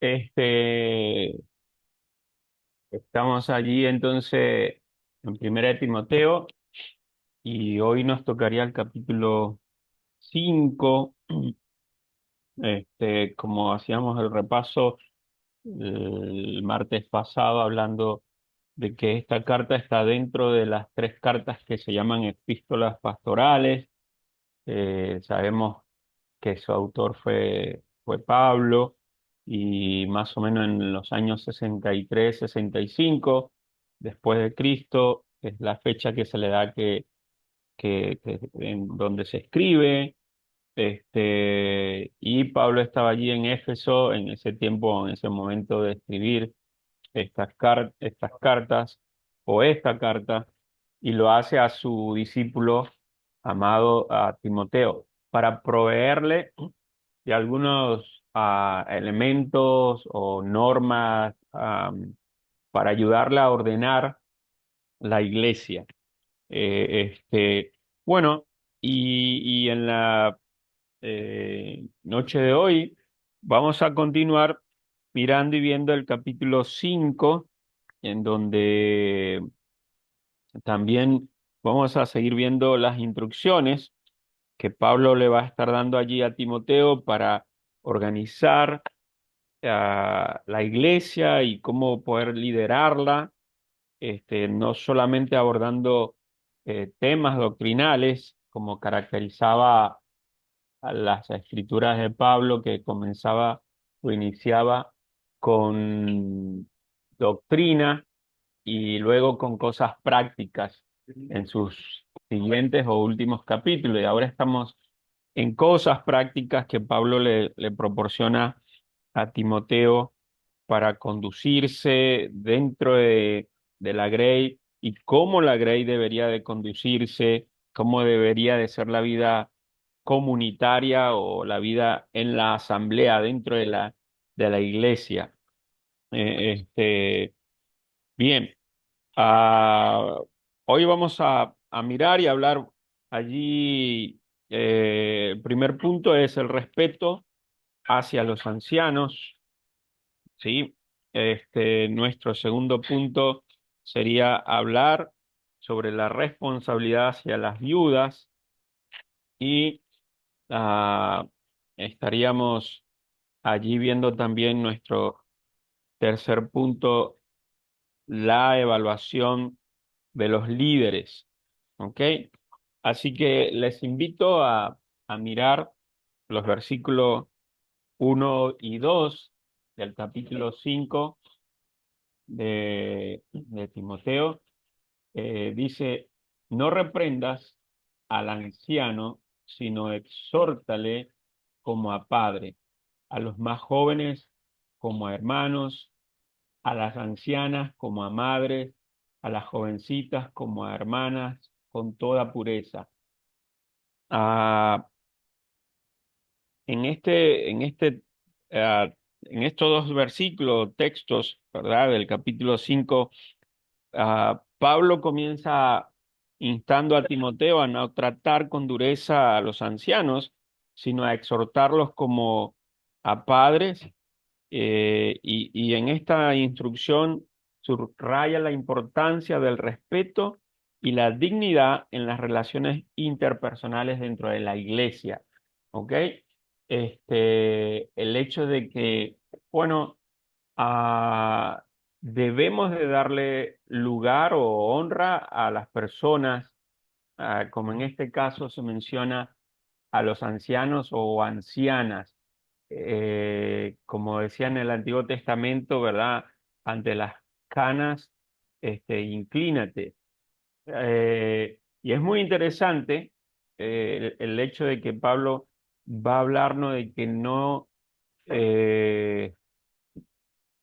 Este, estamos allí entonces en Primera de Timoteo y hoy nos tocaría el capítulo 5. Como hacíamos el repaso el martes pasado hablando de que esta carta está dentro de las tres cartas que se llaman epístolas pastorales. Sabemos que su autor fue Pablo, y más o menos en los años 63, 65 después de Cristo es la fecha que se le da que en donde se escribe. Y Pablo estaba allí en Éfeso en ese tiempo, en ese momento de escribir estas cartas o esta carta, y lo hace a su discípulo amado, a Timoteo, para proveerle de algunos elementos o normas, para ayudarle a ordenar la iglesia. Bueno, y en la noche de hoy vamos a continuar mirando y viendo el capítulo 5, en donde también vamos a seguir viendo las instrucciones que Pablo le va a estar dando allí a Timoteo para organizar la iglesia y cómo poder liderarla, no solamente abordando temas doctrinales como caracterizaba a las escrituras de Pablo, que comenzaba o iniciaba con doctrina y luego con cosas prácticas en sus siguientes o últimos capítulos. Y ahora estamos en cosas prácticas que Pablo le proporciona a Timoteo para conducirse dentro de la Grey, y cómo la Grey debería de conducirse, cómo debería de ser la vida comunitaria o la vida en la asamblea dentro de la iglesia. Bien. Ah, Hoy vamos a mirar y hablar allí. El primer punto es el respeto hacia los ancianos, ¿sí? Nuestro segundo punto sería hablar sobre la responsabilidad hacia las viudas, y ah, estaríamos allí viendo también nuestro tercer punto, la evaluación de los líderes. ¿Ok? Así que les invito a mirar los versículos 1 y 2 del capítulo 5 de Timoteo. Dice: no reprendas al anciano, sino exhórtale como a padre, a los más jóvenes como a hermanos, a las ancianas como a madres, a las jovencitas como a hermanas, con toda pureza. Ah, en estos dos versículos, textos, ¿verdad? Del capítulo 5, Pablo comienza instando a Timoteo a no tratar con dureza a los ancianos, sino a exhortarlos como a padres. Y en esta instrucción subraya la importancia del respeto y la dignidad en las relaciones interpersonales dentro de la iglesia. ¿Ok? El hecho de que, bueno, ah, debemos de darle lugar o honra a las personas, como en este caso se menciona a los ancianos o ancianas. Como decía en el Antiguo Testamento, ¿verdad? Ante las canas, inclínate. Y es muy interesante el hecho de que Pablo va a hablarnos de que eh,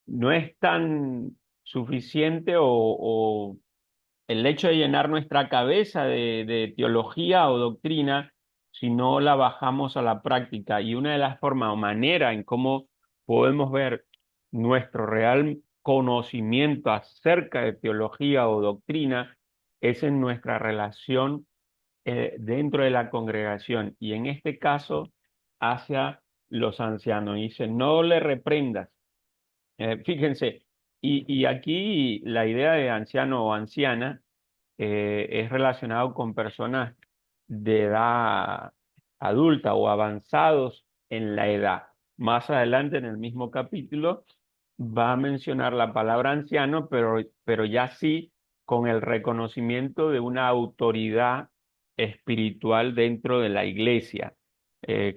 no es tan suficiente o el hecho de llenar nuestra cabeza de teología o doctrina, si no la bajamos a la práctica. Y una de las formas o manera en cómo podemos ver nuestro real conocimiento acerca de teología o doctrina es en nuestra relación dentro de la congregación, y en este caso hacia los ancianos. Dice: no le reprendas. Fíjense, y aquí la idea de anciano o anciana es relacionado con personas de edad adulta o avanzados en la edad. Más adelante en el mismo capítulo va a mencionar la palabra anciano, pero ya sí con el reconocimiento de una autoridad espiritual dentro de la iglesia,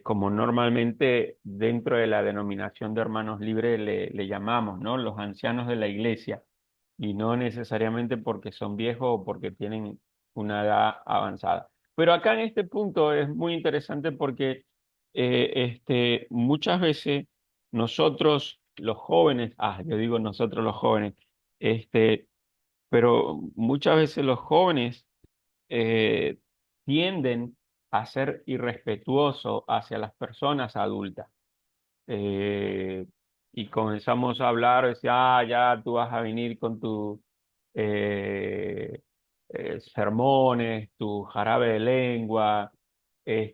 como normalmente dentro de la denominación de hermanos libres le llamamos, ¿no? Los ancianos de la iglesia, y no necesariamente porque son viejos o porque tienen una edad avanzada. Pero acá en este punto es muy interesante porque muchas veces nosotros los jóvenes, yo digo nosotros los jóvenes, este, pero muchas veces los jóvenes eh, tienden a ser irrespetuosos hacia las personas adultas. Eh, y comenzamos a hablar, decía, ya tú vas a venir con tus eh, sermones, tu jarabe de lengua,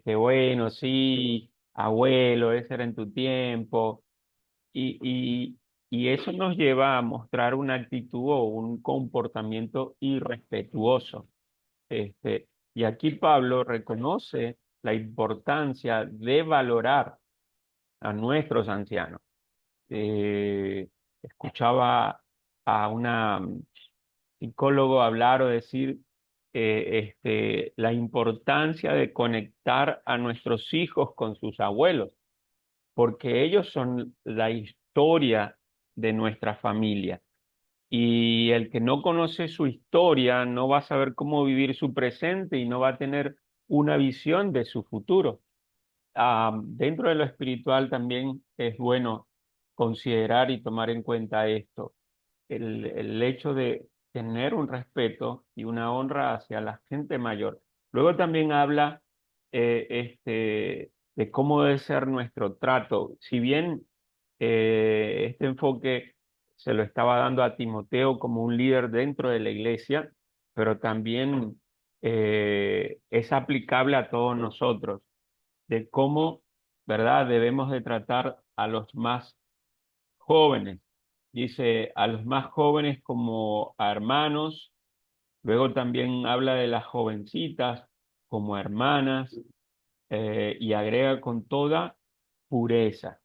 bueno, sí, abuelo, ese era en tu tiempo. Y, y, y eso nos lleva a mostrar una actitud o un comportamiento irrespetuoso. Y aquí Pablo reconoce la importancia de valorar a nuestros ancianos. Eh, Escuchaba a una psicólogo hablar o decir la importancia de conectar a nuestros hijos con sus abuelos, porque ellos son la historia de nuestra familia. Y el que no conoce su historia no va a saber cómo vivir su presente y no va a tener una visión de su futuro. Dentro de lo espiritual también es bueno considerar y tomar en cuenta esto, el hecho de tener un respeto y una honra hacia la gente mayor. Luego también habla de cómo debe ser nuestro trato. Si bien este enfoque se lo estaba dando a Timoteo como un líder dentro de la iglesia, pero también es aplicable a todos nosotros de cómo, ¿verdad?, debemos de tratar a los más jóvenes. Dice a los más jóvenes como a hermanos, luego también habla de las jovencitas como hermanas, y agrega con toda pureza.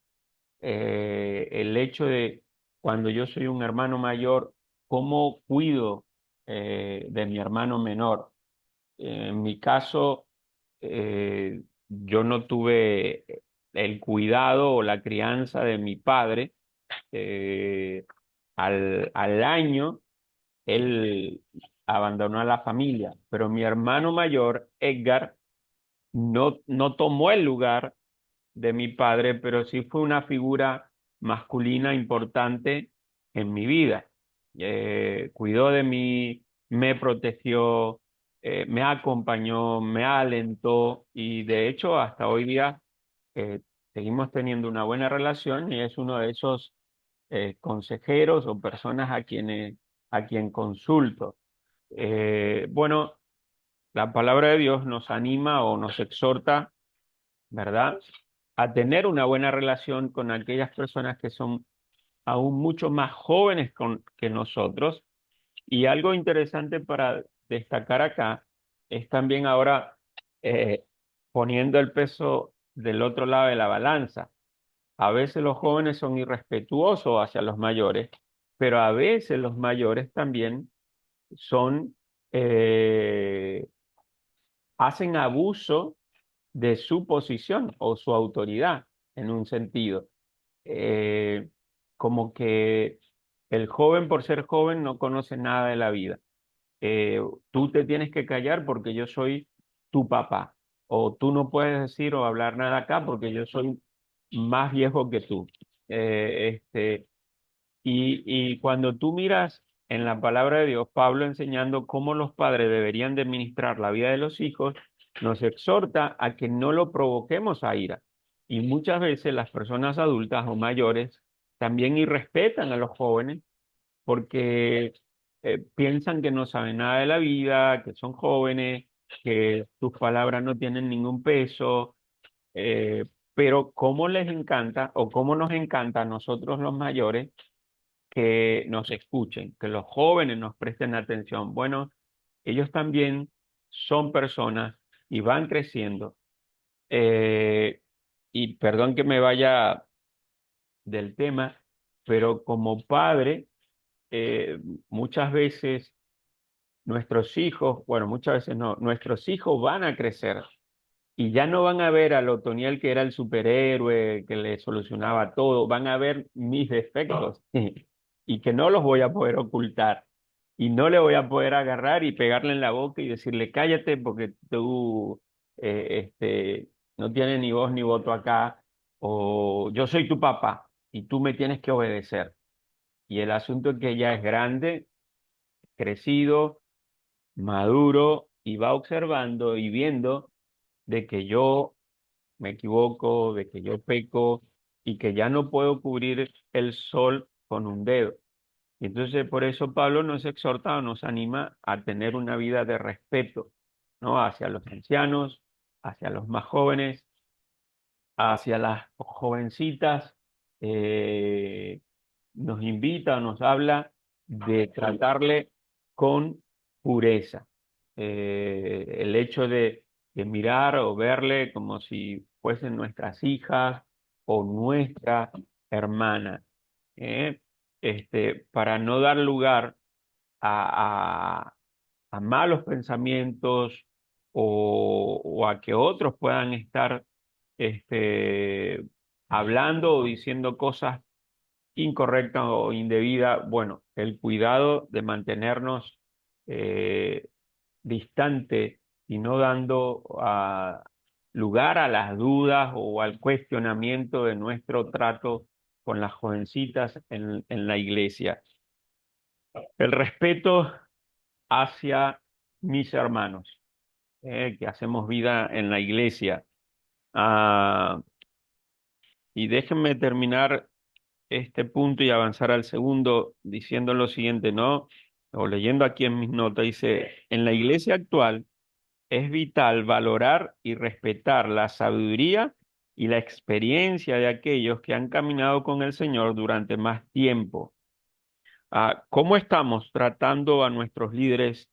El hecho de cuando yo soy un hermano mayor, cómo cuido de mi hermano menor. En mi caso, yo no tuve el cuidado o la crianza de mi padre. Eh, al año, él abandonó a la familia, pero mi hermano mayor, Edgar, no tomó el lugar de mi padre, pero sí fue una figura masculina importante en mi vida. Cuidó de mí, me protegió, me acompañó, me alentó y de hecho hasta hoy día eh, seguimos teniendo una buena relación y es uno de esos consejeros o personas a quien consulto. Bueno, la palabra de Dios nos anima o nos exhorta, ¿verdad?, a tener una buena relación con aquellas personas que son aún mucho más jóvenes que nosotros. Y algo interesante para destacar acá es también ahora eh, poniendo el peso del otro lado de la balanza. A veces los jóvenes son irrespetuosos hacia los mayores, pero a veces los mayores también son, hacen abuso de su posición o su autoridad en un sentido. Eh, Como que el joven por ser joven no conoce nada de la vida. Tú te tienes que callar porque yo soy tu papá. O tú no puedes decir o hablar nada acá porque yo soy más viejo que tú. Eh, este, y cuando tú miras en la palabra de Dios, Pablo enseñando cómo los padres deberían de ministrar la vida de los hijos, nos exhorta a que no lo provoquemos a ira. Y muchas veces las personas adultas o mayores también irrespetan a los jóvenes porque piensan que no saben nada de la vida, que son jóvenes, que sus palabras no tienen ningún peso, pero cómo les encanta o cómo nos encanta a nosotros los mayores que nos escuchen, que los jóvenes nos presten atención. Bueno, ellos también son personas y van creciendo. Eh, y perdón que me vaya del tema, pero como padre, muchas veces nuestros hijos, bueno, muchas veces no, nuestros hijos van a crecer y ya no van a ver al Otoniel que era el superhéroe, que le solucionaba todo, van a ver mis defectos y que no los voy a poder ocultar y no le voy a poder agarrar y pegarle en la boca y decirle cállate porque tú no tienes ni voz ni voto acá o yo soy tu papá y tú me tienes que obedecer. Y el asunto es que ella es grande, crecido, maduro y va observando y viendo de que yo me equivoco, de que yo peco y que ya no puedo cubrir el sol con un dedo. Y entonces por eso Pablo nos exhorta o nos anima a tener una vida de respeto, ¿no? Hacia los ancianos, hacia los más jóvenes, hacia las jovencitas, eh, nos invita, nos habla de tratarle con pureza. El hecho de mirar o verle como si fuesen nuestras hijas o nuestra hermana, ¿eh? Para no dar lugar a, a malos pensamientos o a que otros puedan estar este, hablando o diciendo cosas incorrectas o indebidas. Bueno, el cuidado de mantenernos eh, distante y no dando lugar a las dudas o al cuestionamiento de nuestro trato con las jovencitas en la iglesia. El respeto hacia mis hermanos, que hacemos vida en la iglesia. Ah, y déjenme terminar este punto y avanzar al segundo diciendo lo siguiente, ¿no? O leyendo aquí en mis notas, dice, en la iglesia actual es vital valorar y respetar la sabiduría y la experiencia de aquellos que han caminado con el Señor durante más tiempo. ¿Cómo estamos tratando a nuestros líderes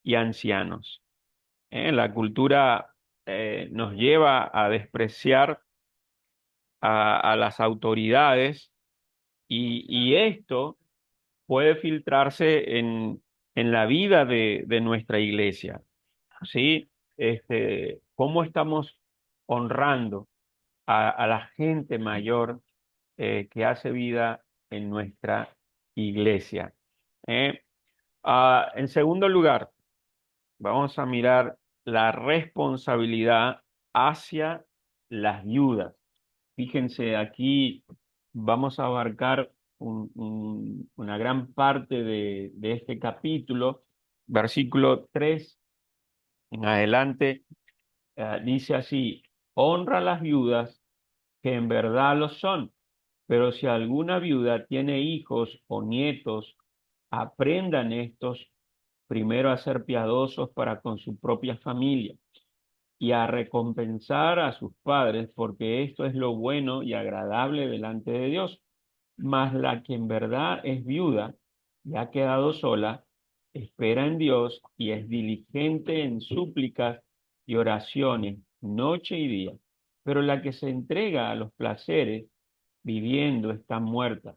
y ancianos? La cultura nos lleva a despreciar a las autoridades y esto puede filtrarse en la vida de nuestra iglesia, ¿sí? ¿Cómo estamos honrando a la gente mayor que hace vida en nuestra iglesia? ¿Eh? En segundo lugar, vamos a mirar la responsabilidad hacia las viudas. Fíjense, aquí vamos a abarcar una gran parte de este capítulo. Versículo 3 en adelante, dice así, honra a las viudas que en verdad lo son, pero si alguna viuda tiene hijos o nietos, aprendan estos primero a ser piadosos para con su propia familia y a recompensar a sus padres, porque esto es lo bueno y agradable delante de Dios. Mas la que en verdad es viuda y ha quedado sola, espera en Dios y es diligente en súplicas y oraciones noche y día. Pero la que se entrega a los placeres viviendo está muerta.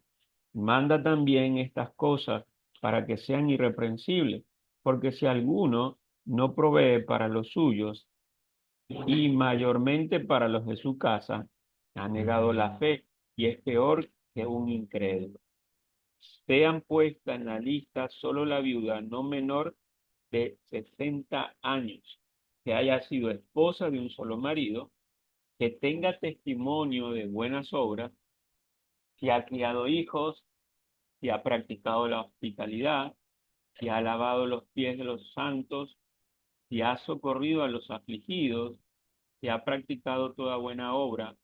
Manda también estas cosas para que sean irreprensibles, porque si alguno no provee para los suyos, y mayormente para los de su casa, ha negado la fe y es peor que un incrédulo. Sean puesta en la lista solo la viuda no menor de 60 años, que haya sido esposa de un solo marido, que tenga testimonio de buenas obras, que ha criado hijos, que ha practicado la hospitalidad, que ha lavado los pies de los santos, que ha socorrido a los afligidos, que ha practicado toda buena obra,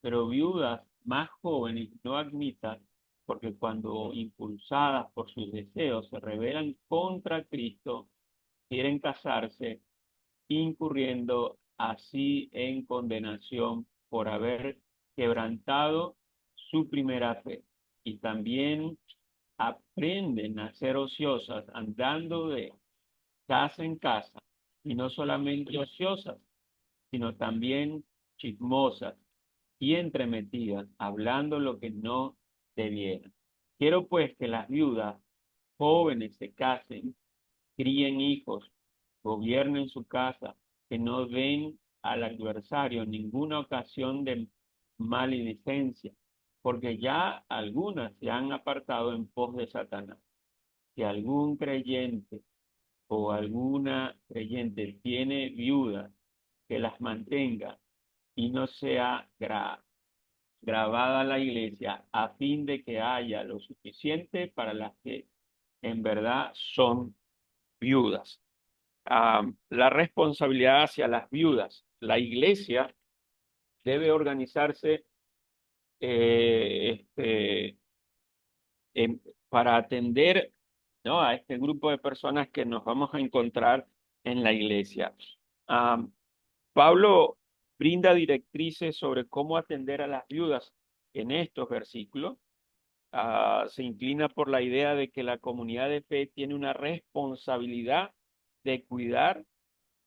pero viudas más jóvenes no admitas, porque cuando impulsadas por sus deseos se rebelan contra Cristo, quieren casarse, incurriendo así en condenación por haber quebrantado su primera fe. Y también aprenden a ser ociosas andando de casa en casa, y no solamente ociosas, sino también chismosas y entremetidas, hablando lo que no debieran. Quiero pues que las viudas jóvenes se casen, críen hijos, gobiernen su casa, que no den al adversario ninguna ocasión de maledicencia, porque ya algunas se han apartado en pos de Satanás. Si algún creyente o alguna creyente tiene viudas, que las mantenga y no sea grabada la iglesia, a fin de que haya lo suficiente para las que en verdad son viudas. La responsabilidad hacia las viudas. La iglesia debe organizarse eh, este, en- para atender, ¿no?, a este grupo de personas que nos vamos a encontrar en la iglesia. Am, Pablo brinda directrices sobre cómo atender a las viudas en estos versículos. Se inclina por la idea de que la comunidad de fe tiene una responsabilidad de cuidar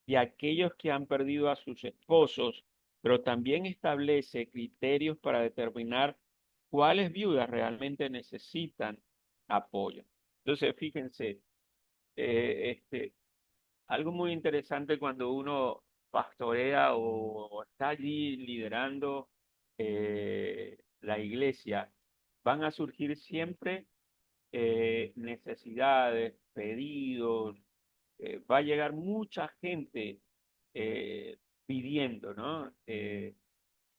de aquellos que han perdido a sus esposos, pero también establece criterios para determinar cuáles viudas realmente necesitan apoyo. Entonces, fíjense, este, algo muy interesante cuando uno pastorea o está allí liderando la iglesia, van a surgir siempre necesidades, pedidos, va a llegar mucha gente pidiendo, ¿no?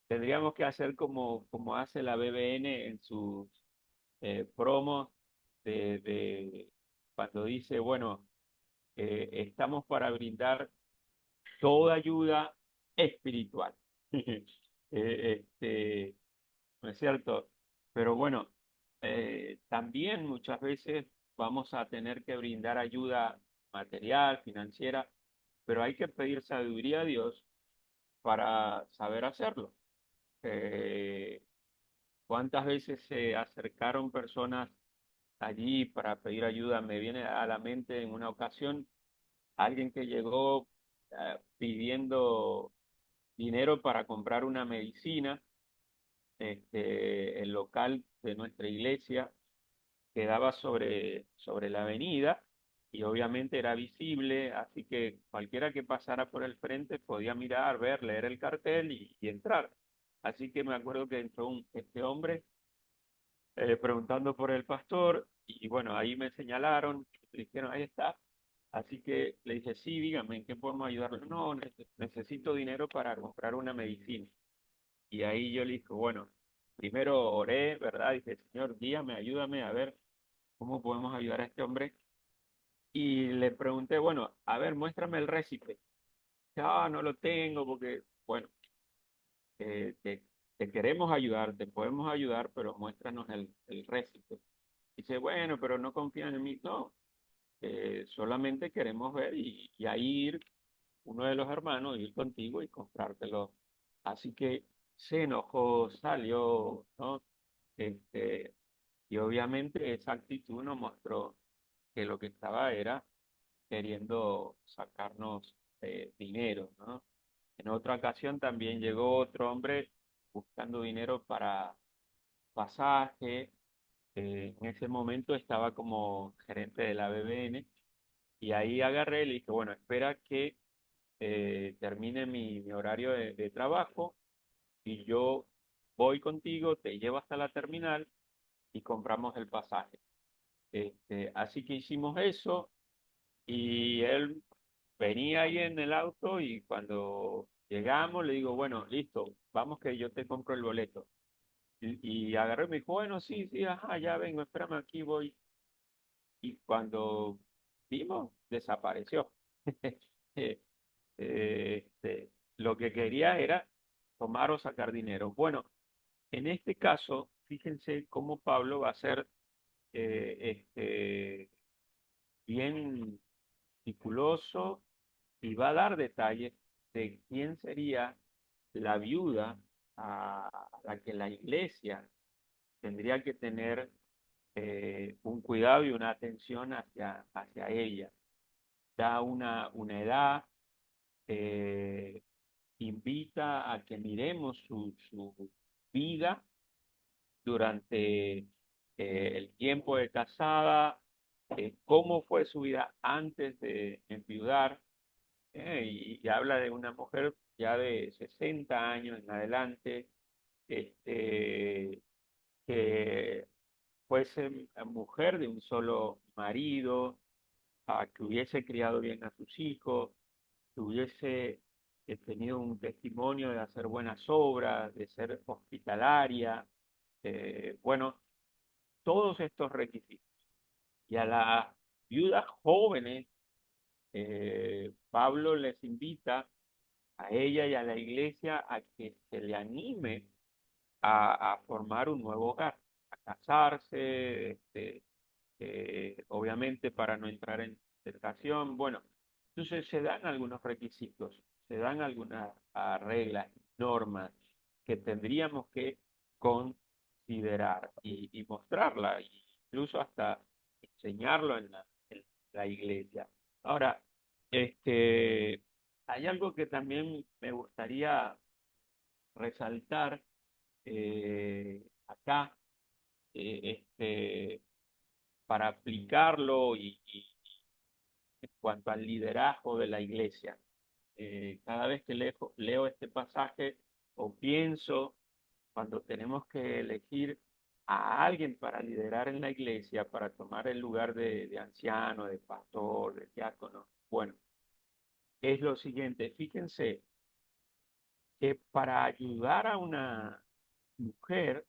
Tendríamos que hacer como hace la BBN en sus promos de cuando dice, bueno, estamos para brindar toda ayuda espiritual. ¿No es cierto? Pero bueno, también muchas veces vamos a tener que brindar ayuda material, financiera, pero hay que pedir sabiduría a Dios para saber hacerlo. Eh, ¿Cuántas veces se acercaron personas allí para pedir ayuda? Me viene a la mente en una ocasión alguien que llegó pidiendo dinero para comprar una medicina. El local de nuestra iglesia quedaba sobre la avenida y obviamente era visible, así que cualquiera que pasara por el frente podía mirar, ver, leer el cartel y entrar. Así que me acuerdo que entró este hombre preguntando por el pastor y bueno, ahí me señalaron, me dijeron, ahí está. Así que le dije, sí, dígame, ¿en qué podemos ayudarlo? No, necesito dinero para comprar una medicina. Y ahí yo le dije, bueno, primero oré, ¿verdad? Dije, Señor, guíame, ayúdame a ver cómo podemos ayudar a este hombre. Y le pregunté, bueno, a ver, muéstrame el récipe. Ah, no lo tengo porque, bueno, eh, te, te queremos ayudar, te podemos ayudar, pero muéstranos el récipe. Dice, bueno, pero no confían en mí. No, solamente queremos ver y ahí ir uno de los hermanos, ir contigo y comprártelo. Así que se enojó, salió, ¿no? Este, y obviamente esa actitud nos mostró que lo que estaba era queriendo sacarnos dinero, ¿no? En otra ocasión también llegó otro hombre buscando dinero para pasaje. En ese momento estaba como gerente de la BBN y ahí agarré y le dije, bueno, espera que termine mi horario de trabajo y yo voy contigo, te llevo hasta la terminal y compramos el pasaje. Así que hicimos eso y él venía ahí en el auto y cuando llegamos le digo, bueno, listo, vamos que yo te compro el boleto. Y agarré y me dijo, bueno, sí, sí, ajá, ya vengo, espérame aquí, voy. Y cuando vimos, desapareció. Lo que quería era tomar o sacar dinero. Bueno, en este caso, fíjense cómo Pablo va a ser bien meticuloso y va a dar detalles de quién sería la viuda a la que la iglesia tendría que tener un cuidado y una atención hacia ella. Da una edad, eh, invita a que miremos su vida durante el tiempo de casada, cómo fue su vida antes de enviudar, y habla de una mujer ya de 60 años en adelante, este, que fuese mujer de un solo marido, que hubiese criado bien a sus hijos, que hubiese tenido un testimonio de hacer buenas obras, de ser hospitalaria, bueno, todos estos requisitos. Y a las viudas jóvenes, Pablo les invita a ella y a la iglesia a que se le anime a formar un nuevo hogar, a casarse, obviamente para no entrar en tentación. Bueno, entonces se dan algunos requisitos, se dan algunas reglas, normas que tendríamos que considerar y mostrarla, incluso hasta enseñarlo en la iglesia. Ahora, hay algo que también me gustaría resaltar acá, para aplicarlo en cuanto al liderazgo de la iglesia. Cada vez que leo este pasaje o pienso cuando tenemos que elegir a alguien para liderar en la iglesia, para tomar el lugar de anciano, de pastor, de diácono, bueno, es lo siguiente, fíjense que para ayudar a una mujer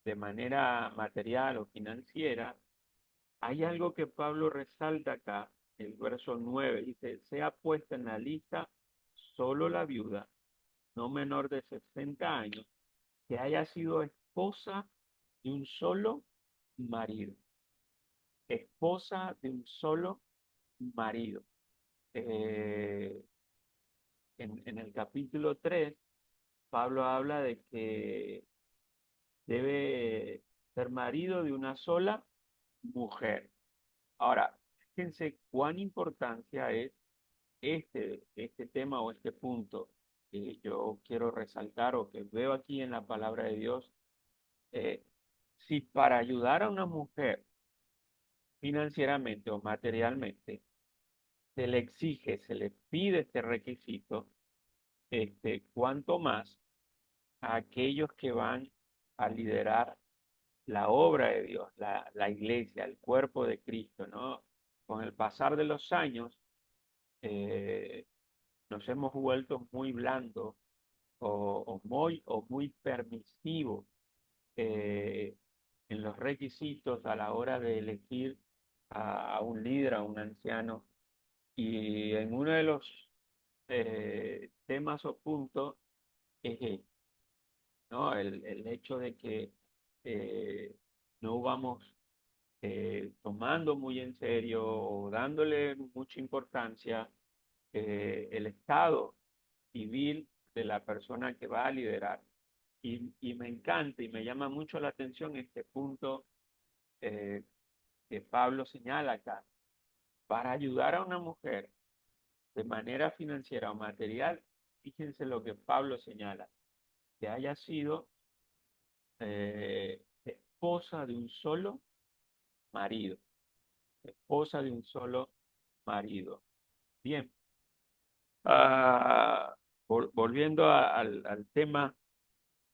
de manera material o financiera, hay algo que Pablo resalta acá, el verso 9 dice, sea puesta en la lista solo la viuda, no menor de 60 años, que haya sido esposa de un solo marido, esposa de un solo marido. Eh, en el capítulo 3 Pablo habla de que debe ser marido de una sola mujer. Ahora, fíjense cuán importancia es este tema o este punto que yo quiero resaltar o que veo aquí en la palabra de Dios. eh, si para ayudar a una mujer financieramente o materialmente se le exige, se le pide este requisito, cuanto más a aquellos que van a liderar la obra de Dios, la iglesia, el cuerpo de Cristo, ¿no? Con el pasar de los años, eh, nos hemos vuelto muy blandos o muy permisivos eh, en los requisitos a la hora de elegir a un líder, a un anciano. Y en uno de los temas o puntos es este, ¿no? El hecho de que eh, no vamos tomando muy en serio o dándole mucha importancia el estado civil de la persona que va a liderar. Y me encanta y me llama mucho la atención este punto eh, que Pablo señala acá. Para ayudar a una mujer de manera financiera o material, fíjense lo que Pablo señala, que haya sido esposa de un solo marido, esposa de un solo marido. Bien, volviendo al tema,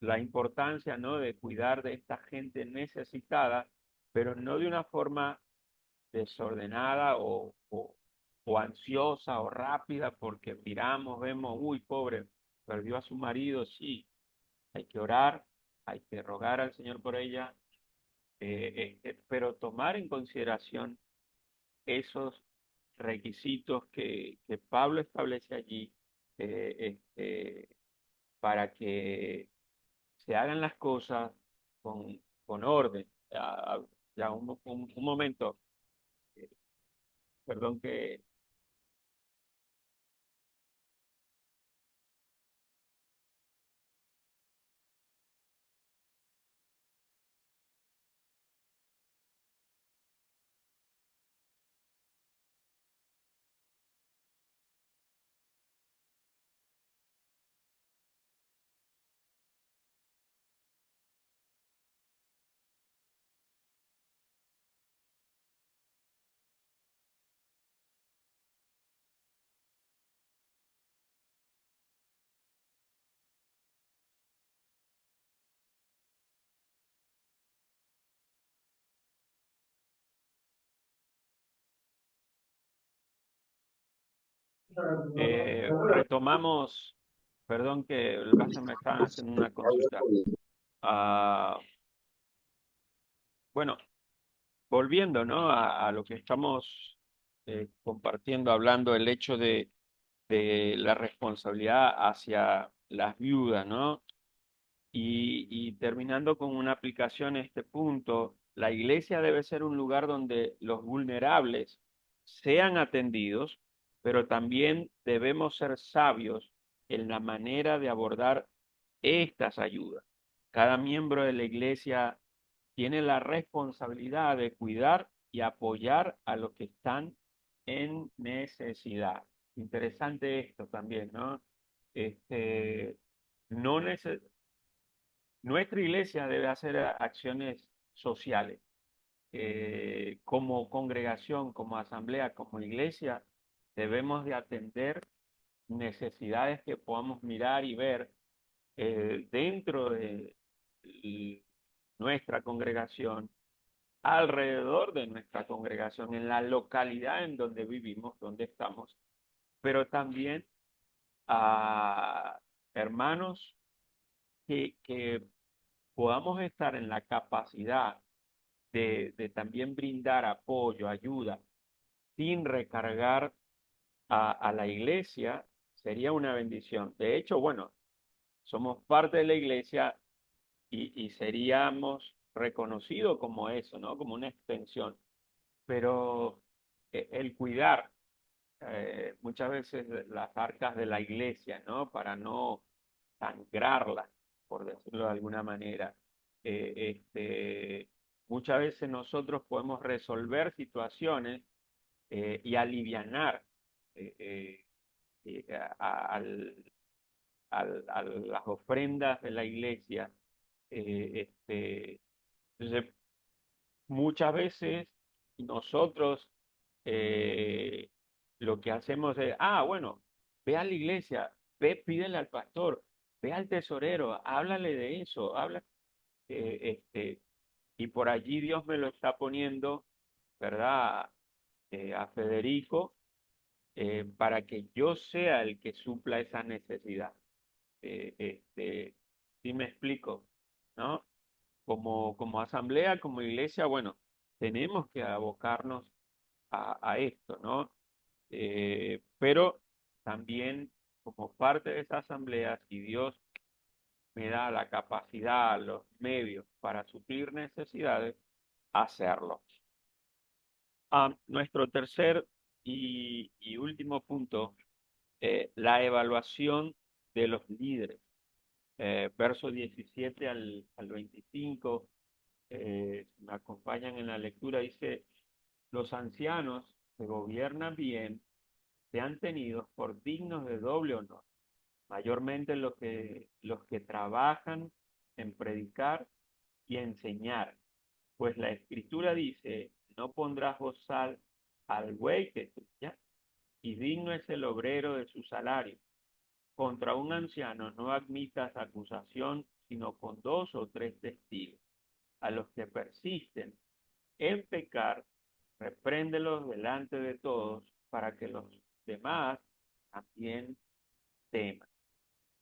la importancia, ¿no? De cuidar de esta gente necesitada, pero no de una forma desordenada o ansiosa o rápida, porque miramos, vemos, uy, pobre, perdió a su marido, sí, hay que orar, hay que rogar al Señor por ella, pero tomar en consideración esos requisitos que Pablo establece allí para que se hagan las cosas con orden. Ya un momento, eh, perdón que Retomamos, perdón que el caso me están haciendo una consulta. Ah, bueno, volviendo, ¿no? A lo que estamos compartiendo, hablando, el hecho de la responsabilidad hacia las viudas, ¿no? Y terminando con una aplicación en este punto, la iglesia debe ser un lugar donde los vulnerables sean atendidos, pero también debemos ser sabios en la manera de abordar estas ayudas. Cada miembro de la iglesia tiene la responsabilidad de cuidar y apoyar a los que están en necesidad. Interesante esto también, ¿no? Este, no neces- Nuestra iglesia debe hacer acciones sociales. Como congregación, como asamblea, como iglesia, debemos de atender necesidades que podamos mirar y ver dentro de nuestra congregación, alrededor de nuestra congregación, en la localidad en donde vivimos, donde estamos, pero también a hermanos que podamos estar en la capacidad de también brindar apoyo, ayuda, sin recargar a la iglesia, sería una bendición. De hecho, bueno, somos parte de la iglesia y seríamos reconocidos como eso, ¿no? Como una extensión. Pero el cuidar muchas veces las arcas de la iglesia, ¿no? Para no sangrarlas, por decirlo de alguna manera. Muchas veces nosotros podemos resolver situaciones y alivianar eh, eh, al, a las ofrendas de la iglesia. Entonces, muchas veces nosotros eh, lo que hacemos es, bueno, ve a la iglesia, ve, pídele al pastor, ve al tesorero, háblale de eso, habla, eh, este, y por allí Dios me lo está poniendo, ¿verdad? A Federico, para que yo sea el que supla esa necesidad. Eh, este, ¿Sí me explico? ¿No? Como asamblea, como iglesia, bueno, tenemos que abocarnos a esto, ¿no? Pero también como parte de esa asamblea, si Dios me da la capacidad, los medios para suplir necesidades, hacerlo. Nuestro tercer y último punto, la evaluación de los líderes. Versos 17 al 25, si me acompañan en la lectura, dice, los ancianos que gobiernan bien sean tenidos por dignos de doble honor, mayormente los que trabajan en predicar y enseñar, pues la escritura dice, no pondrás bozal al buey que trilla, y digno es el obrero de su salario. Contra un anciano no admitas acusación, sino con dos o tres testigos. A los que persisten en pecar, repréndelos delante de todos, para que los demás también teman.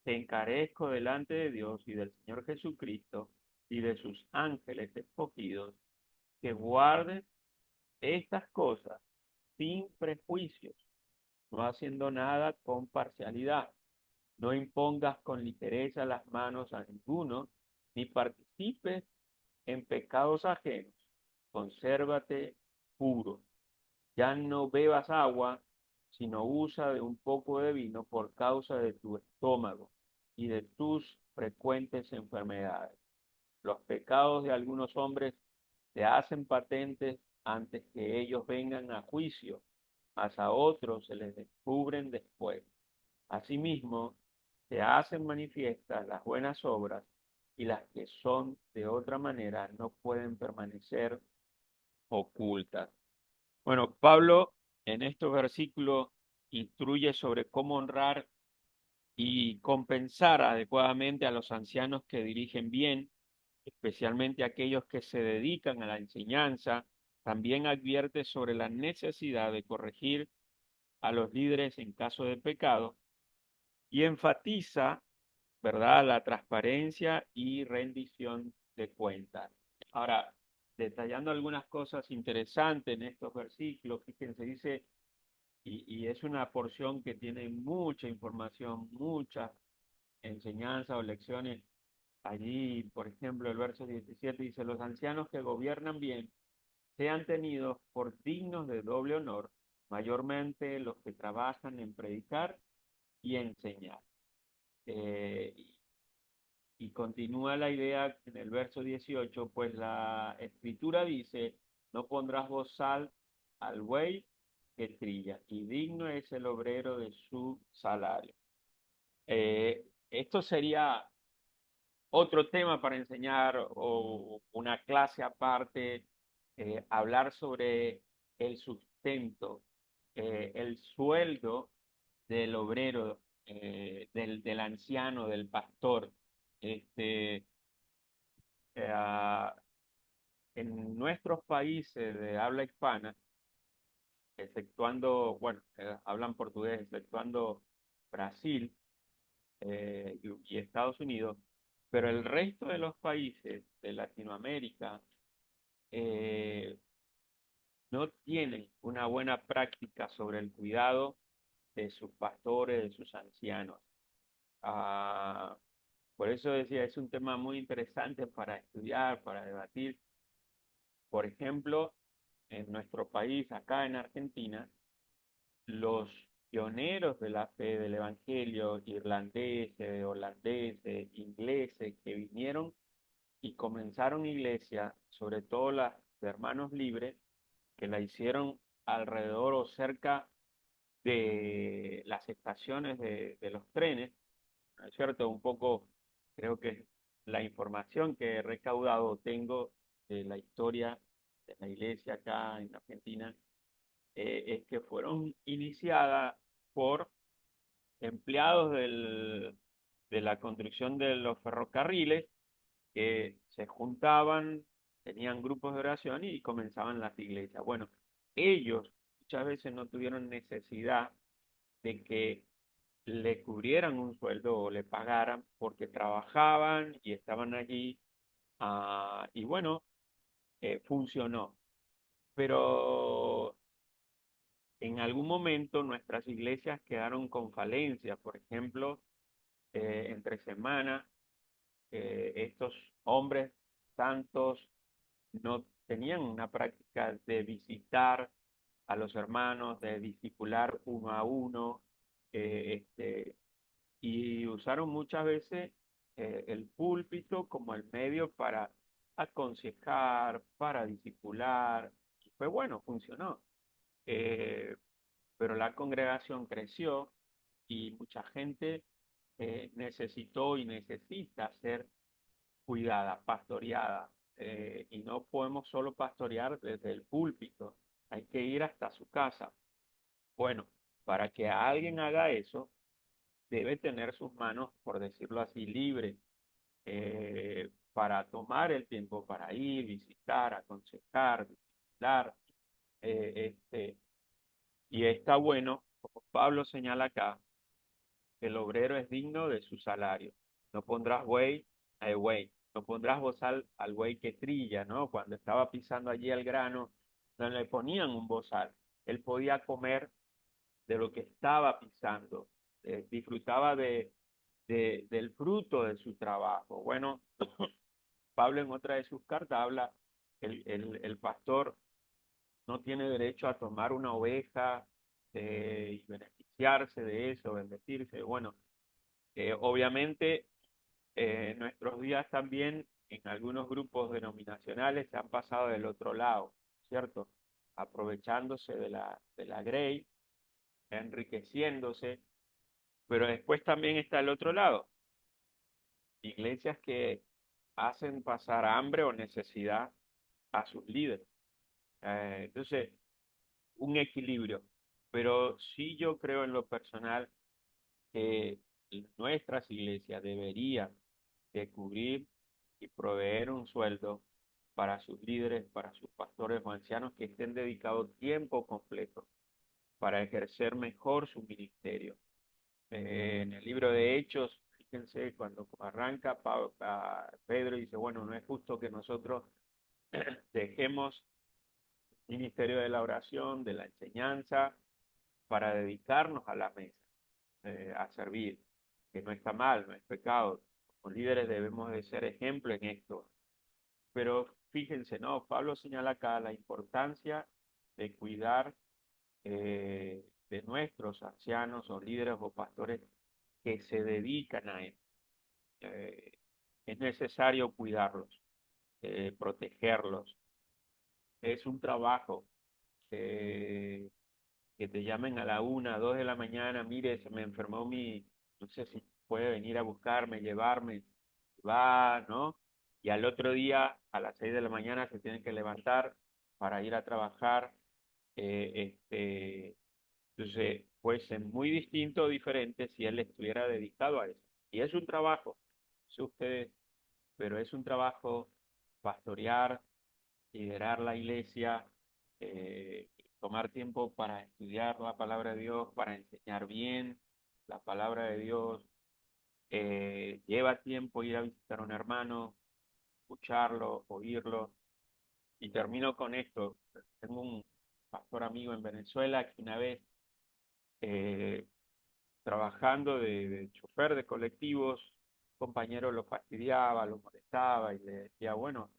Te encarezco delante de Dios y del Señor Jesucristo y de sus ángeles escogidos, que guardes estas cosas sin prejuicios, no haciendo nada con parcialidad. No impongas con ligereza las manos a ninguno, ni participes en pecados ajenos. Consérvate puro. Ya no bebas agua, sino usa de un poco de vino por causa de tu estómago y de tus frecuentes enfermedades. Los pecados de algunos hombres se hacen patentes antes que ellos vengan a juicio, mas a otros se les descubren después. Asimismo, se hacen manifiestas las buenas obras y las que son de otra manera no pueden permanecer ocultas. Bueno, Pablo en estos versículos instruye sobre cómo honrar y compensar adecuadamente a los ancianos que dirigen bien, especialmente aquellos que se dedican a la enseñanza. También advierte sobre la necesidad de corregir a los líderes en caso de pecado y enfatiza, ¿verdad?, la transparencia y rendición de cuentas. Ahora, detallando algunas cosas interesantes en estos versículos, fíjense, dice, y es una porción que tiene mucha información, muchas enseñanzas o lecciones. Allí, por ejemplo, el verso 17 dice, los ancianos que gobiernan bien sean tenidos por dignos de doble honor, mayormente los que trabajan en predicar y enseñar. Eh, y continúa la idea en el verso 18, pues la escritura dice, no pondrás bozal al buey que trilla, y digno es el obrero de su salario. Esto sería otro tema para enseñar o una clase aparte, hablar sobre el sustento, el sueldo del obrero, del anciano, del pastor. Este, eh, en nuestros países de habla hispana, exceptuando, bueno, hablan portugués, exceptuando Brasil y Estados Unidos, pero el resto de los países de Latinoamérica eh, no tienen una buena práctica sobre el cuidado de sus pastores, de sus ancianos. Ah, por eso decía, es un tema muy interesante para estudiar, para debatir. Por ejemplo, en nuestro país, acá en Argentina, los pioneros de la fe del Evangelio, irlandeses, holandeses, ingleses, que vinieron y comenzaron iglesia, sobre todo las de hermanos libres, que la hicieron alrededor o cerca de las estaciones de los trenes, ¿no es cierto? Un poco, creo que la información que he recaudado tengo de la historia de la iglesia acá en Argentina, es que fueron iniciadas por empleados de la construcción de los ferrocarriles que se juntaban, tenían grupos de oración y comenzaban las iglesias. Bueno, ellos muchas veces no tuvieron necesidad de que le cubrieran un sueldo o le pagaran porque trabajaban y estaban allí, y bueno, funcionó. Pero en algún momento nuestras iglesias quedaron con falencias. Por ejemplo, entre semanas, estos hombres santos no tenían una práctica de visitar a los hermanos, de discipular uno a uno, y usaron muchas veces el púlpito como el medio para aconsejar, para discipular. Y fue bueno, funcionó. Eh, pero la congregación creció y mucha gente necesitó y necesita ser cuidada, pastoreada. Y no podemos solo pastorear desde el púlpito, hay que ir hasta su casa. Bueno, para que alguien haga eso, debe tener sus manos, por decirlo así, libres, para tomar el tiempo para ir, visitar, aconsejar, discipular. Y está bueno, como Pablo señala acá, que el obrero es digno de su salario. No pondrás buey al buey, no pondrás bozal al buey que trilla, ¿no? Cuando estaba pisando allí el grano, no le ponían un bozal. Él podía comer de lo que estaba pisando, disfrutaba del fruto de su trabajo. Bueno, Pablo en otra de sus cartas habla, el pastor no tiene derecho a tomar una oveja y beneficiarse de eso, bendecirse. Bueno, obviamente en nuestros días también en algunos grupos denominacionales se han pasado del otro lado, ¿cierto? Aprovechándose de la grey, enriqueciéndose, pero después también está el otro lado, iglesias que hacen pasar hambre o necesidad a sus líderes. Entonces, un equilibrio, pero sí yo creo en lo personal que nuestras iglesias deberían de cubrir y proveer un sueldo para sus líderes, para sus pastores o ancianos que estén dedicados tiempo completo para ejercer mejor su ministerio. En el libro de Hechos, fíjense, cuando arranca, Pedro dice, bueno, no es justo que nosotros dejemos el ministerio de la oración, de la enseñanza, para dedicarnos a la mesa, a servir, que no está mal, no es pecado. Como líderes debemos de ser ejemplo en esto. Pero fíjense, ¿no? Pablo señala acá la importancia de cuidar de nuestros ancianos o líderes o pastores que se dedican a esto. Eh, es necesario cuidarlos, protegerlos. Es un trabajo que te llamen a la 1, 2 de la mañana, mire, se me enfermó no sé si puede venir a buscarme, llevarme, va, ¿no? Y al otro día, a las 6 de la mañana, se tienen que levantar para ir a trabajar. Entonces, puede ser muy distinto o diferente si él estuviera dedicado a eso. Y es un trabajo, sé ustedes, pero es un trabajo pastorear, liderar la iglesia, eh, tomar tiempo para estudiar la palabra de Dios, para enseñar bien la palabra de Dios. Lleva tiempo ir a visitar a un hermano, escucharlo, oírlo. Y termino con esto. Tengo un pastor amigo en Venezuela que una vez, eh, trabajando de chofer de colectivos, un compañero lo fastidiaba, lo molestaba y le decía, bueno,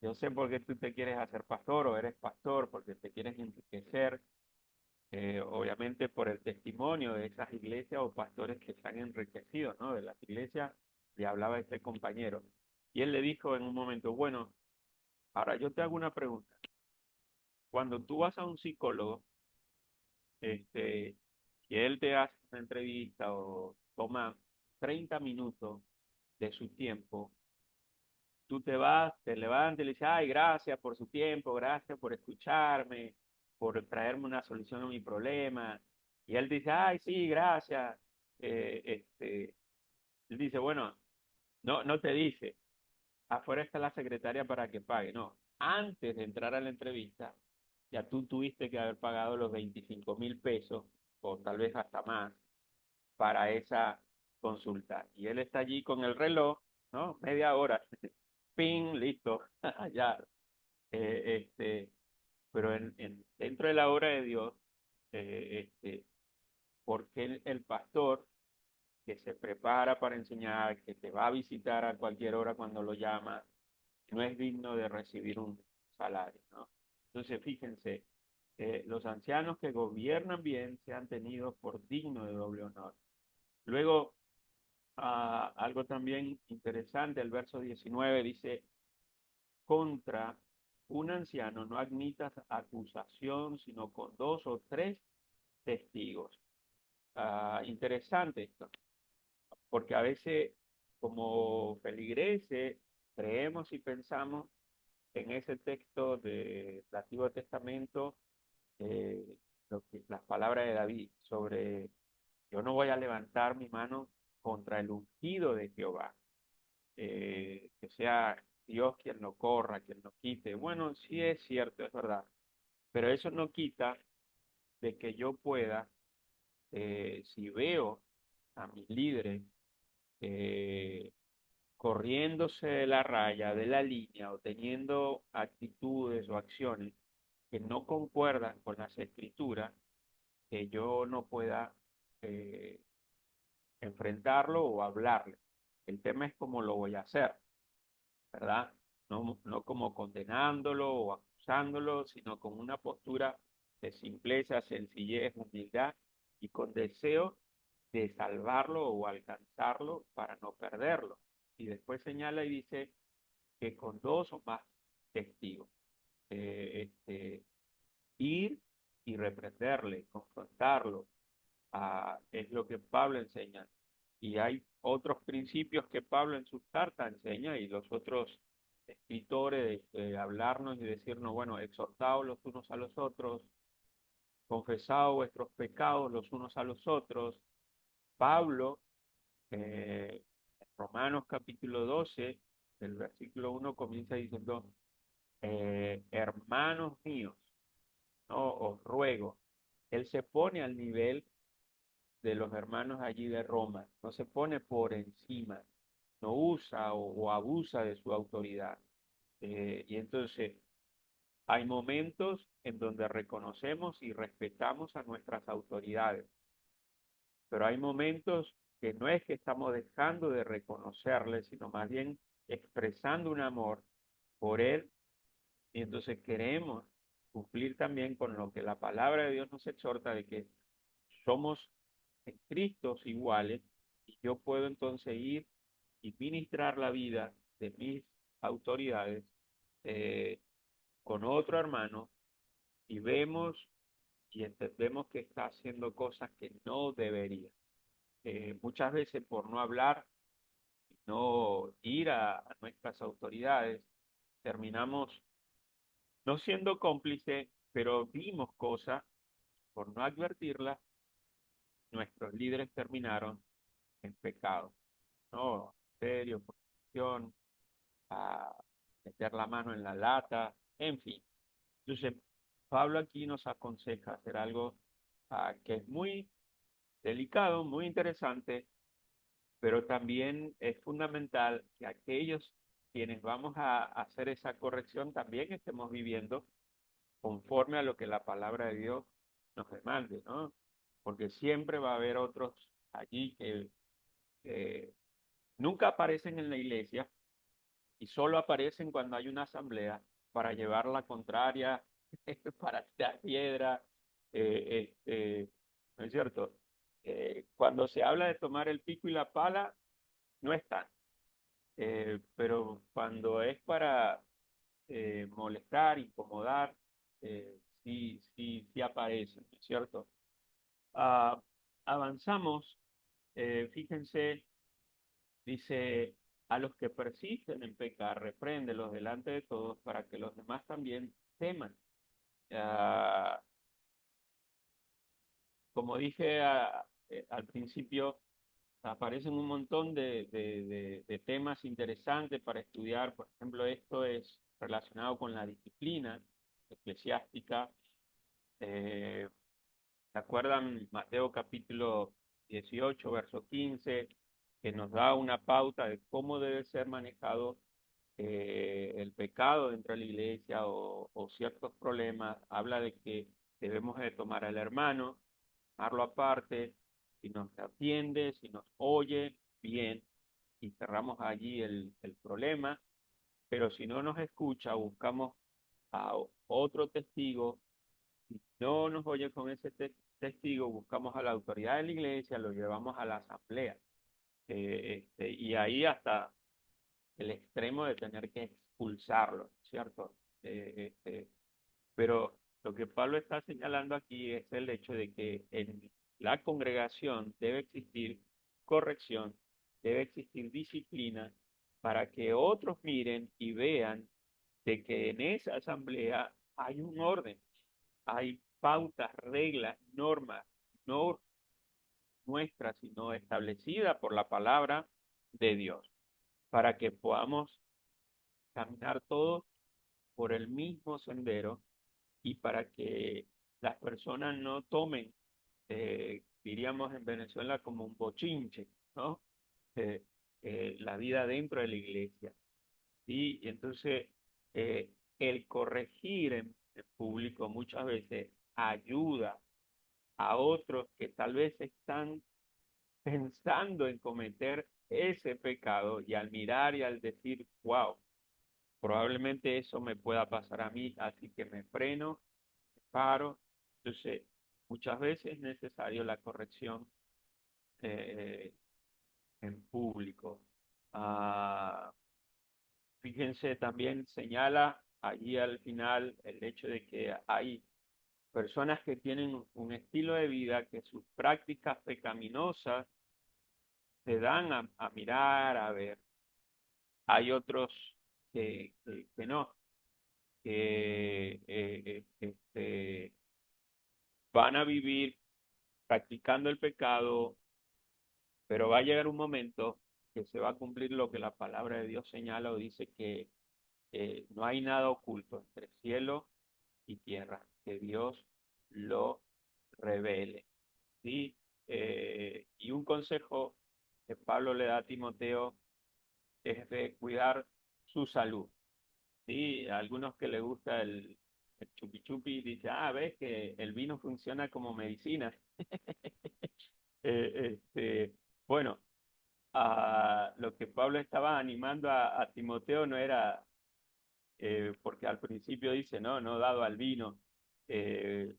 yo sé por qué tú te quieres hacer pastor o eres pastor, porque te quieres enriquecer, obviamente por el testimonio de esas iglesias o pastores que se han enriquecido, ¿no? De las iglesias, le hablaba a este compañero. Y él le dijo en un momento, bueno, ahora yo te hago una pregunta. Cuando tú vas a un psicólogo, y él te hace una entrevista o toma 30 minutos de su tiempo, tú te vas, te levantas y le dices, ay, gracias por su tiempo, gracias por escucharme, por traerme una solución a mi problema. Y él dice, ay, sí, gracias. Él dice, bueno, no te dice, afuera está la secretaria para que pague. No, antes de entrar a la entrevista, ya tú tuviste que haber pagado los 25.000 pesos, o tal vez hasta más, para esa consulta. Y él está allí con el reloj, ¿no? Media hora. Ping, listo. Ya. Pero dentro de la obra de Dios, porque el pastor que se prepara para enseñar, que te va a visitar a cualquier hora cuando lo llama, no es digno de recibir un salario, ¿no? Entonces, fíjense, los ancianos que gobiernan bien se han tenido por digno de doble honor. Luego, algo también interesante, el verso 19 dice, contra un anciano no admitas acusación, sino con 2 o 3 testigos. Interesante esto, porque a veces como feligreses creemos y pensamos en ese texto del Antiguo Testamento, eh, las palabras de David sobre yo no voy a levantar mi mano contra el ungido de Jehová, que sea Dios quien lo corra, quien lo quite. Bueno, sí es cierto, es verdad, pero eso no quita de que yo pueda, si veo a mis líderes eh, corriéndose de la raya, de la línea, o teniendo actitudes o acciones que no concuerdan con las escrituras, que yo no pueda eh, enfrentarlo o hablarle. El tema es cómo lo voy a hacer, ¿verdad? No como condenándolo o acusándolo, sino con una postura de simpleza, sencillez, humildad y con deseo de salvarlo o alcanzarlo para no perderlo. Y después señala y dice que con 2 o más testigos, ir y reprenderle, confrontarlo, es lo que Pablo enseña. Y hay otros principios que Pablo en sus cartas enseña y los otros escritores hablarnos y decirnos, bueno, exhortaos los unos a los otros, confesaos vuestros pecados los unos a los otros. Pablo, en Romanos capítulo 12, el versículo 1 comienza diciendo, hermanos míos, ¿no? Os ruego. él se pone al nivel de los hermanos allí de Roma, no se pone por encima, no usa o abusa de su autoridad. Y entonces hay momentos en donde reconocemos y respetamos a nuestras autoridades, pero hay momentos que no es que estamos dejando de reconocerles, sino más bien expresando un amor por él, y entonces queremos cumplir también con lo que la palabra de Dios nos exhorta de que somos en Cristo iguales, y yo puedo entonces ir y ministrar la vida de mis autoridades eh, con otro hermano y vemos y entendemos que está haciendo cosas que no debería. Muchas veces por no hablar, no ir a nuestras autoridades, terminamos no siendo cómplices, pero vimos cosas, por no advertirlas, nuestros líderes terminaron en pecado, ¿no? Serio, fornicación, a meter la mano en la lata, en fin. Entonces, Pablo aquí nos aconseja hacer algo que es muy delicado, muy interesante, pero también es fundamental que aquellos quienes vamos a hacer esa corrección también estemos viviendo conforme a lo que la palabra de Dios nos demande, ¿no? Porque siempre va a haber otros allí que nunca aparecen en la iglesia y solo aparecen cuando hay una asamblea para llevar la contraria, para tirar piedra, ¿no es cierto? Cuando se habla de tomar el pico y la pala, no están. Pero cuando es para molestar, incomodar, sí aparecen, ¿no es cierto? Ah, avanzamos, fíjense, dice, a los que persisten en pecar, repréndelos delante de todos para que los demás también teman. Ah, como dije al principio, aparecen un montón de temas interesantes para estudiar. Por ejemplo, esto es relacionado con la disciplina eclesiástica. Eh, ¿Se acuerdan Mateo capítulo 18 verso 15 que nos da una pauta de cómo debe ser manejado el pecado dentro de la iglesia o ciertos problemas? Habla de que debemos de tomar al hermano, tomarlo aparte, si nos atiende, si nos oye, bien, y cerramos allí el problema, pero si no nos escucha, buscamos a otro testigo, si no nos oye con ese testigo, buscamos a la autoridad de la iglesia, lo llevamos a la asamblea, y ahí hasta el extremo de tener que expulsarlo, ¿cierto? Pero lo que Pablo está señalando aquí es el hecho de que en la congregación debe existir corrección, debe existir disciplina para que otros miren y vean de que en esa asamblea hay un orden, hay pautas, reglas, normas, no nuestras, sino establecidas por la palabra de Dios, para que podamos caminar todos por el mismo sendero y para que las personas no tomen, diríamos en Venezuela, como un bochinche, ¿no? Eh, la vida dentro de la iglesia. ¿Sí? Y entonces, el corregir en público muchas veces ayuda a otros que tal vez están pensando en cometer ese pecado y al mirar y al decir, wow, probablemente eso me pueda pasar a mí, así que me freno, paro. Entonces, muchas veces es necesario la corrección eh, en público. Ah, fíjense, también señala allí al final el hecho de que hay personas que tienen un estilo de vida que sus prácticas pecaminosas se dan a mirar, a ver. Hay otros que no, que van a vivir practicando el pecado, pero va a llegar un momento que se va a cumplir lo que la palabra de Dios señala o dice que no hay nada oculto entre cielo y tierra, que Dios lo revele, ¿sí? Y un consejo que Pablo le da a Timoteo es de cuidar su salud, ¿sí? A algunos que les gusta el chupi chupi, dice, ves que el vino funciona como medicina. Bueno, lo que Pablo estaba animando a Timoteo no era, porque al principio dice, no dado al vino, eh,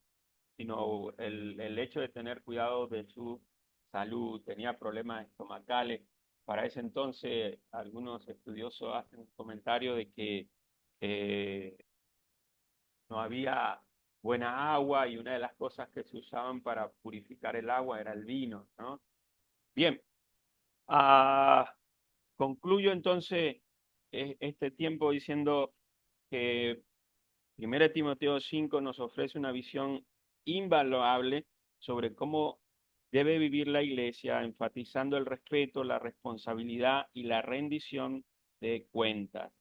sino el hecho de tener cuidado de su salud, tenía problemas estomacales. Para ese entonces, algunos estudiosos hacen un comentario de que eh, no había buena agua y una de las cosas que se usaban para purificar el agua era el vino, ¿no? Bien, ah, concluyo entonces este tiempo diciendo que 1 Timoteo 5 nos ofrece una visión invaluable sobre cómo debe vivir la iglesia, enfatizando el respeto, la responsabilidad y la rendición de cuentas.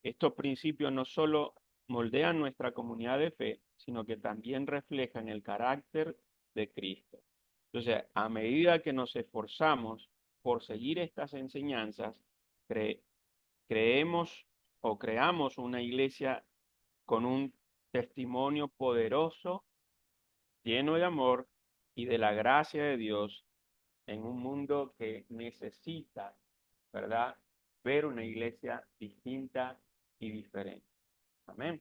Estos principios no solo moldean nuestra comunidad de fe, sino que también reflejan el carácter de Cristo. Entonces, a medida que nos esforzamos por seguir estas enseñanzas, cre creemos o creamos una iglesia con un testimonio poderoso, lleno de amor y de la gracia de Dios en un mundo que necesita, ¿verdad?, ver una iglesia distinta y diferente. Amén.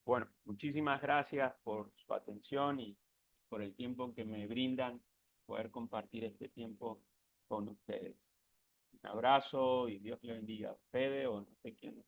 Bueno, muchísimas gracias por su atención y por el tiempo que me brindan poder compartir este tiempo con ustedes. Un abrazo y Dios le bendiga a ustedes o no sé quién.